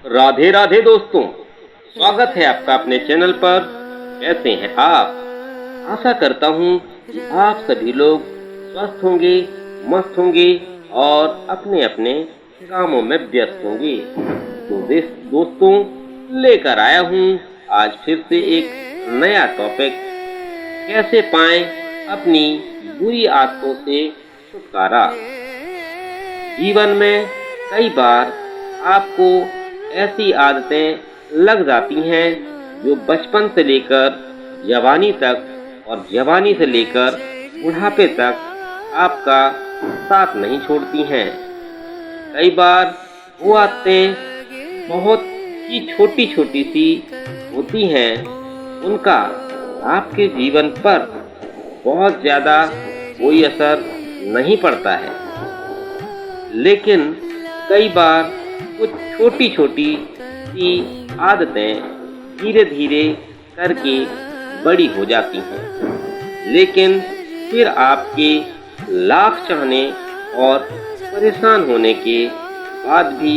राधे राधे दोस्तों, स्वागत है आपका अपने चैनल पर। कैसे हैं आप? आशा करता हूँ कि आप सभी लोग स्वस्थ होंगे, मस्त होंगे और अपने अपने कामों में व्यस्त होंगे। तो दोस्तों, लेकर आया हूँ आज फिर से एक नया टॉपिक। कैसे पाएं अपनी बुरी आदतों से छुटकारा। जीवन में कई बार आपको ऐसी आदतें लग जाती हैं जो बचपन से लेकर जवानी तक और जवानी से लेकर बुढ़ापे तक आपका साथ नहीं छोड़ती हैं। कई बार वो आदतें बहुत ही छोटी छोटी सी होती हैं, उनका आपके जीवन पर बहुत ज़्यादा कोई असर नहीं पड़ता है, लेकिन कई बार कुछ छोटी छोटी सी आदतें धीरे धीरे करके बड़ी हो जाती हैं, लेकिन फिर आपके लाख चाहने और परेशान होने के बाद भी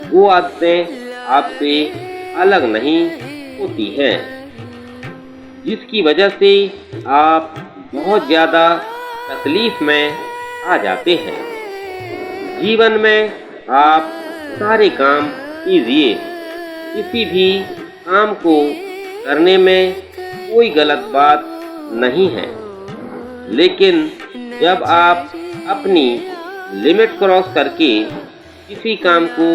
वो आदतें आपसे अलग नहीं होती हैं, जिसकी वजह से आप बहुत ज़्यादा तकलीफ में आ जाते हैं। जीवन में आप सारे काम कीजिए, किसी भी काम को करने में कोई गलत बात नहीं है, लेकिन जब आप अपनी लिमिट क्रॉस करके किसी काम को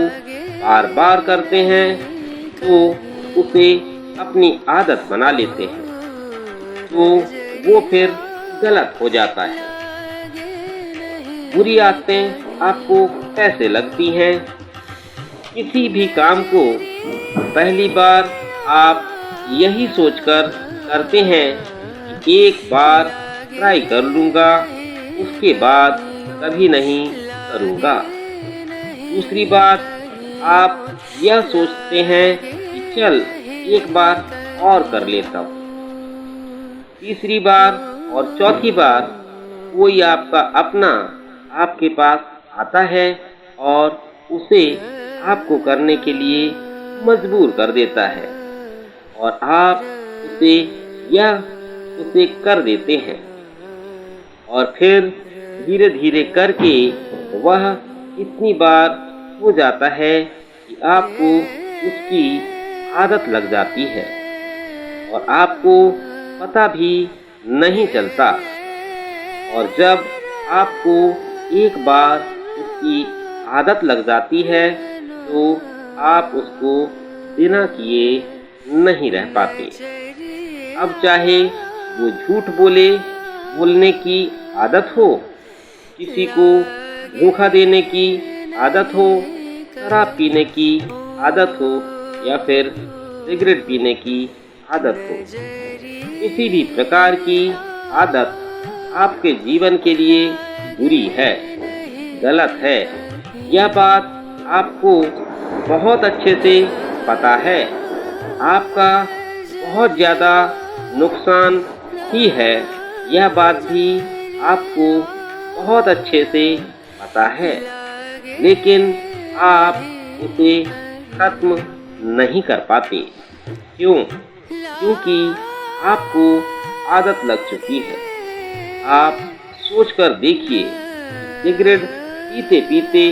बार बार करते हैं तो उसे अपनी आदत बना लेते हैं, तो वो फिर गलत हो जाता है। बुरी आदतें आपको कैसे लगती हैं? किसी भी काम को पहली बार आप यही सोचकर करते हैं कि एक बार ट्राई कर लूँगा, उसके बाद कभी नहीं करूँगा। दूसरी बात, आप यह सोचते हैं कि चल एक बार और कर लेता हूँ। तीसरी बार और चौथी बार कोई आपका अपना आपके पास आता है और उसे आपको करने के लिए मजबूर कर देता है और आप उसे कर देते हैं, और फिर धीरे धीरे करके वह इतनी बार हो जाता है कि आपको उसकी आदत लग जाती है और आपको पता भी नहीं चलता। और जब आपको एक बार उसकी आदत लग जाती है तो आप उसको बिना किए नहीं रह पाते। अब चाहे वो झूठ बोलने की आदत हो, किसी को धोखा देने की आदत हो, शराब पीने की आदत हो या फिर सिगरेट पीने की आदत हो, किसी भी प्रकार की आदत आपके जीवन के लिए बुरी है, गलत है। यह बात आपको बहुत अच्छे से पता है, आपका बहुत ज़्यादा नुकसान ही है, यह बात भी आपको बहुत अच्छे से पता है, लेकिन आप उसे खत्म नहीं कर पाते। क्यों? क्योंकि आपको आदत लग चुकी है। आप सोचकर देखिए, सिगरेट पीते पीते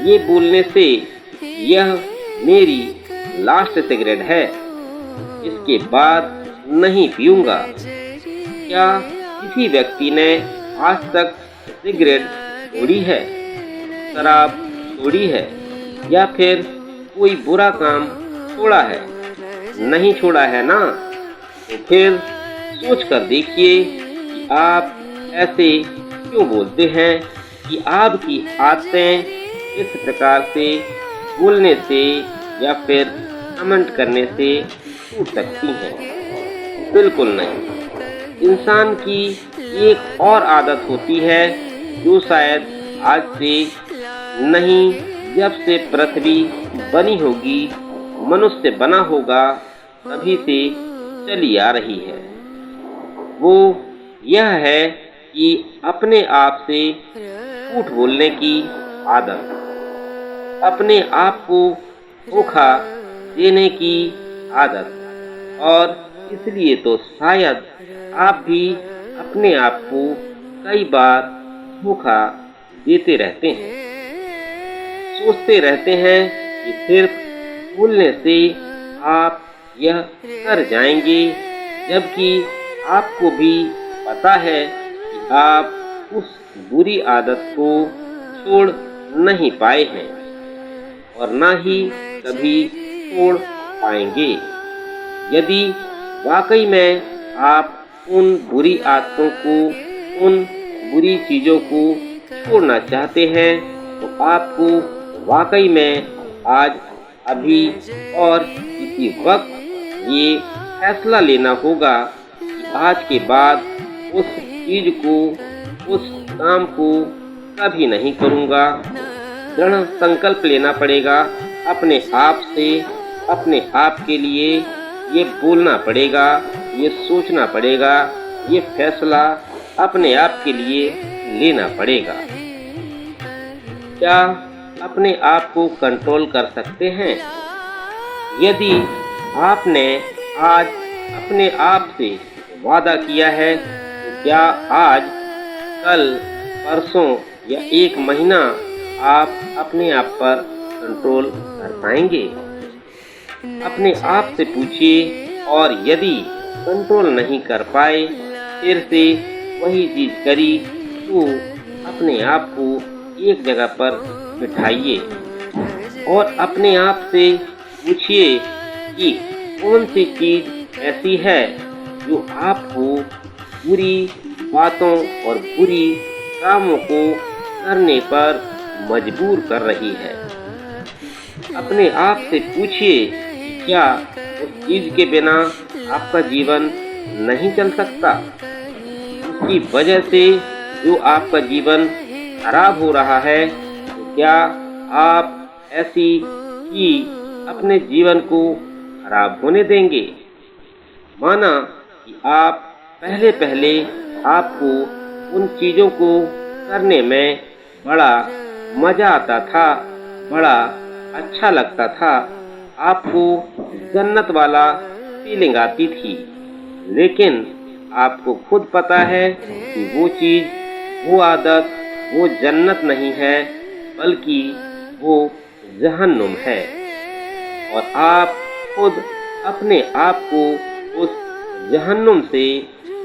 ये बोलने से यह मेरी लास्ट सिगरेट है, इसके बाद नहीं पीऊँगा। क्या किसी व्यक्ति ने आज तक सिगरेट छोड़ी है, शराब छोड़ी है या फिर कोई बुरा काम छोड़ा है? नहीं छोड़ा है ना? तो फिर सोच कर देखिए कि आप ऐसे क्यों बोलते हैं कि आपकी आदतें इस प्रकार से बोलने से या फिर कमेंट करने से छूट सकती हैं। बिल्कुल नहीं। इंसान की एक और आदत होती है जो शायद आज से नहीं, जब से पृथ्वी बनी होगी, मनुष्य बना होगा, तभी से चली आ रही है। वो यह है कि अपने आप से झूठ बोलने की आदत। अपने आप को धोखा देने की आदत। और इसलिए तो शायद आप भी अपने आप को कई बार धोखा देते रहते हैं। सोचते रहते हैं कि सिर्फ भूलने से आप यह कर जाएंगे, जबकि आपको भी पता है कि आप उस बुरी आदत को छोड़ नहीं पाए हैं और ना ही कभी छोड़ पाएंगे। यदि वाकई में आप उन बुरी आदतों को, उन बुरी चीज़ों को छोड़ना चाहते हैं, तो आपको वाकई में आज, अभी और इसी वक्त ये फैसला लेना होगा कि आज के बाद उस चीज़ को, उस काम को कभी नहीं करूँगा। दृढ़ संकल्प लेना पड़ेगा अपने आप से, अपने आप के लिए ये बोलना पड़ेगा, ये सोचना पड़ेगा, ये फैसला अपने आप के लिए लेना पड़ेगा। क्या अपने आप को कंट्रोल कर सकते हैं? यदि आपने आज अपने आप से वादा किया है, तो क्या आज, कल, परसों या एक महीना आप अपने आप पर कंट्रोल कर पाएंगे? अपने आप से पूछिए, और यदि कंट्रोल नहीं कर पाए, फिर से वही चीज करी, तो अपने आप को एक जगह पर बिठाइए और अपने आप से पूछिए कि कौन सी चीज ऐसी है जो आपको बुरी बातों और बुरी कामों को करने पर मजबूर कर रही है। अपने आप से पूछिए कि क्या उस चीज के बिना आपका जीवन नहीं चल सकता? उसकी वजह से जो आपका जीवन खराब हो रहा है, तो क्या आप ऐसी ही अपने जीवन को खराब होने देंगे? माना कि आप पहले आपको उन चीज़ों को करने में बड़ा मज़ा आता था, बड़ा अच्छा लगता था, आपको जन्नत वाला फीलिंग आती थी। लेकिन आपको खुद पता है कि वो चीज़, वो आदत, वो जन्नत नहीं है, बल्कि वो जहन्नुम है। और आप खुद अपने आप को उस जहन्नुम से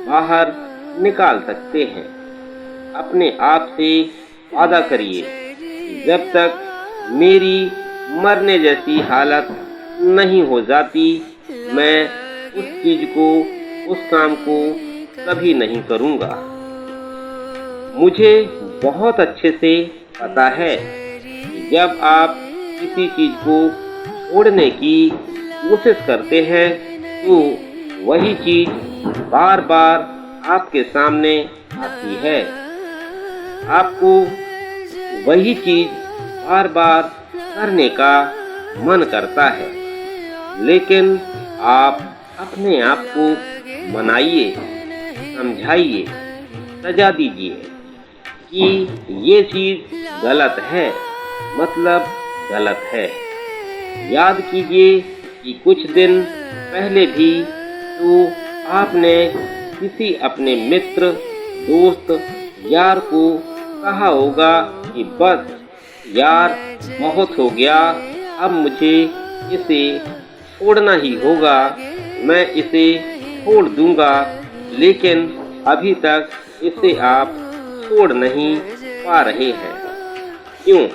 बाहर निकाल सकते हैं। अपने आप से वादा करिए कि जब तक मेरी मरने जैसी हालत नहीं हो जाती, मैं उस चीज़ को, उस काम को कभी नहीं करूँगा। मुझे बहुत अच्छे से पता है कि जब आप किसी चीज़ को छोड़ने की कोशिश करते हैं, तो वही चीज़ बार बार आपके सामने आती है। आपको वही चीज़ बार बार करने का मन करता है, लेकिन आप अपने आप को मनाइए, समझाइए, सजा दीजिए कि ये चीज़ गलत है, मतलब गलत है। याद कीजिए कि कुछ दिन पहले भी तो आपने किसी अपने मित्र, दोस्त, यार को कहा होगा कि बस यार, बहुत हो गया, अब मुझे इसे छोड़ना ही होगा, मैं इसे छोड़ दूंगा। लेकिन अभी तक इसे आप छोड़ नहीं पा रहे हैं। क्यों?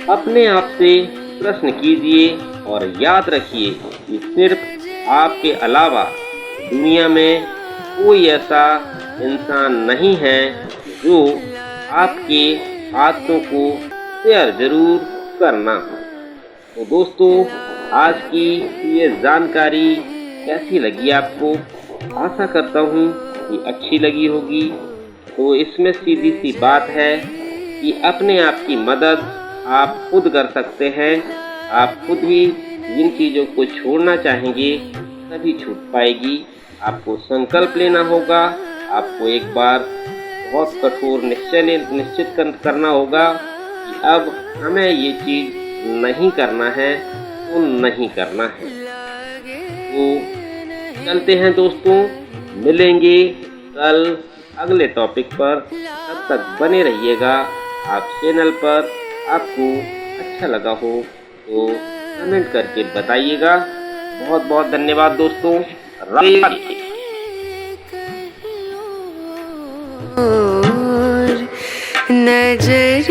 अपने आप से प्रश्न कीजिए और याद रखिए कि सिर्फ आपके अलावा दुनिया में कोई ऐसा इंसान नहीं है जो आपके आदतों को शेयर जरूर करना। तो दोस्तों, आज की ये जानकारी कैसी लगी आपको? आशा करता हूँ कि अच्छी लगी होगी। तो इसमें सीधी सी बात है कि अपने आप की मदद आप खुद कर सकते हैं। आप खुद ही जिन चीज़ों को छोड़ना चाहेंगे तभी छूट पाएगी। आपको संकल्प लेना होगा, आपको एक बार बहुत कठोर निश्चित करना होगा कि अब हमें ये चीज़ नहीं करना है तो नहीं करना है। तो चलते हैं दोस्तों, मिलेंगे कल अगले टॉपिक पर। तब तक बने रहिएगा आप चैनल पर। आपको अच्छा लगा हो तो कमेंट करके बताइएगा। बहुत बहुत धन्यवाद दोस्तों। राधे राधे। नजर